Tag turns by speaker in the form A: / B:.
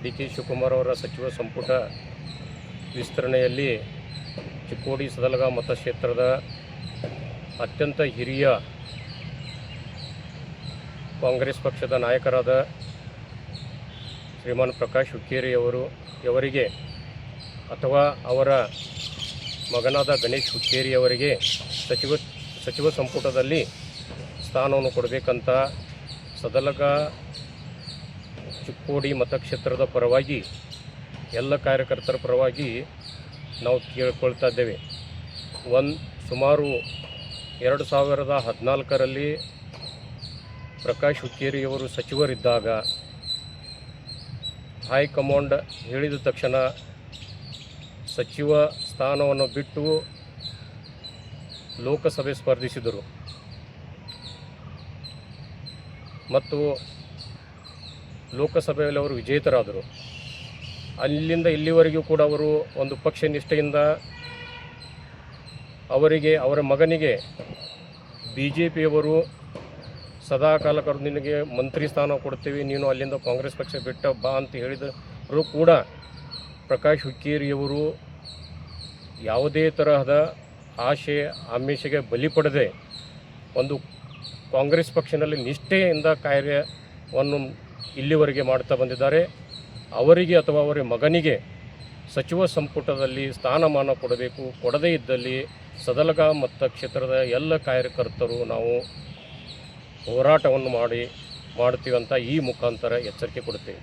A: D K Shivakumar ಅವರ ಸಚಿವ ಸಂಪುಟ ವಿಸ್ತರಣೆಯಲ್ಲಿ ಚಿಕ್ಕೋಡಿ ಸದಲಗ ಮತಕ್ಷೇತ್ರದ ಅತ್ಯಂತ ಹಿರಿಯ ಕಾಂಗ್ರೆಸ್ ಪಕ್ಷದ ನಾಯಕರಾದ ಶ್ರೀಮಾನ್ ಪ್ರಕಾಶ್ ಹುಕ್ಕೇರಿಯವರಿಗೆ ಅಥವಾ ಅವರ ಮಗನಾದ ಗಣೇಶ್ ಹುಕ್ಕೇರಿಯವರಿಗೆ ಸಚಿವ ಸಂಪುಟದಲ್ಲಿ ಸ್ಥಾನವನ್ನು ಕೊಡಬೇಕಂತ ಸದಲಗ ಚಿಕ್ಕೋಡಿ ಮತಕ್ಷೇತ್ರದ ಪರವಾಗಿ ಎಲ್ಲ ಕಾರ್ಯಕರ್ತರ ಪರವಾಗಿ ನಾವು ಕೇಳ್ಕೊಳ್ತಾ ಇದ್ದೇವೆ. ಸುಮಾರು 2014ರಲ್ಲಿ ಪ್ರಕಾಶ್ ಹುಕ್ಕೇರಿಯವರು ಸಚಿವರಿದ್ದಾಗ ಹೈಕಮಾಂಡ್ ಹೇಳಿದ ತಕ್ಷಣ ಸಚಿವ ಸ್ಥಾನವನ್ನು ಬಿಟ್ಟು ಲೋಕಸಭೆ ಸ್ಪರ್ಧಿಸಿದರು ಮತ್ತು ಲೋಕಸಭೆಯಲ್ಲಿ ಅವರು ವಿಜೇತರಾದರು. ಅಲ್ಲಿಂದ ಇಲ್ಲಿವರೆಗೂ ಕೂಡ ಅವರು ಒಂದು ಪಕ್ಷ ನಿಷ್ಠೆಯಿಂದ ಅವರ ಮಗನಿಗೆ BJPಯವರು ಸದಾಕಾಲ ಕರೆದು ನಿನಗೆ ಮಂತ್ರಿ ಸ್ಥಾನ ಕೊಡ್ತೀವಿ, ನೀನು ಅಲ್ಲಿಂದ ಕಾಂಗ್ರೆಸ್ ಪಕ್ಷ ಬಿಟ್ಟ ಬಾ ಅಂತ ಹೇಳಿದರೂ ಕೂಡ ಪ್ರಕಾಶ್ ಹುಕ್ಕೇರಿಯವರು ಯಾವುದೇ ತರಹದ ಆಶೆ ಆಮಿಷಗೆ ಬಲಿಪಡದೆ ಒಂದು ಕಾಂಗ್ರೆಸ್ ಪಕ್ಷದಲ್ಲಿ ನಿಷ್ಠೆಯಿಂದ ಕಾರ್ಯವನ್ನು ಇಲ್ಲಿವರೆಗೆ ಮಾಡ್ತಾ ಬಂದಿದ್ದಾರೆ. ಅವರಿಗೆ ಅಥವಾ ಅವರ ಮಗನಿಗೆ ಸಚಿವ ಸಂಪುಟದಲ್ಲಿ ಸ್ಥಾನಮಾನ ಕೊಡಬೇಕು. ಕೊಡದೇ ಇದ್ದಲ್ಲಿ ಸದಲಗ ಮತಕ್ಷೇತ್ರದ ಎಲ್ಲ ಕಾರ್ಯಕರ್ತರು ನಾವು ಹೋರಾಟವನ್ನು ಮಾಡ್ತೀವಿ ಅಂತ ಈ ಮುಖಾಂತರ ಎಚ್ಚರಿಕೆ ಕೊಡುತ್ತೇವೆ.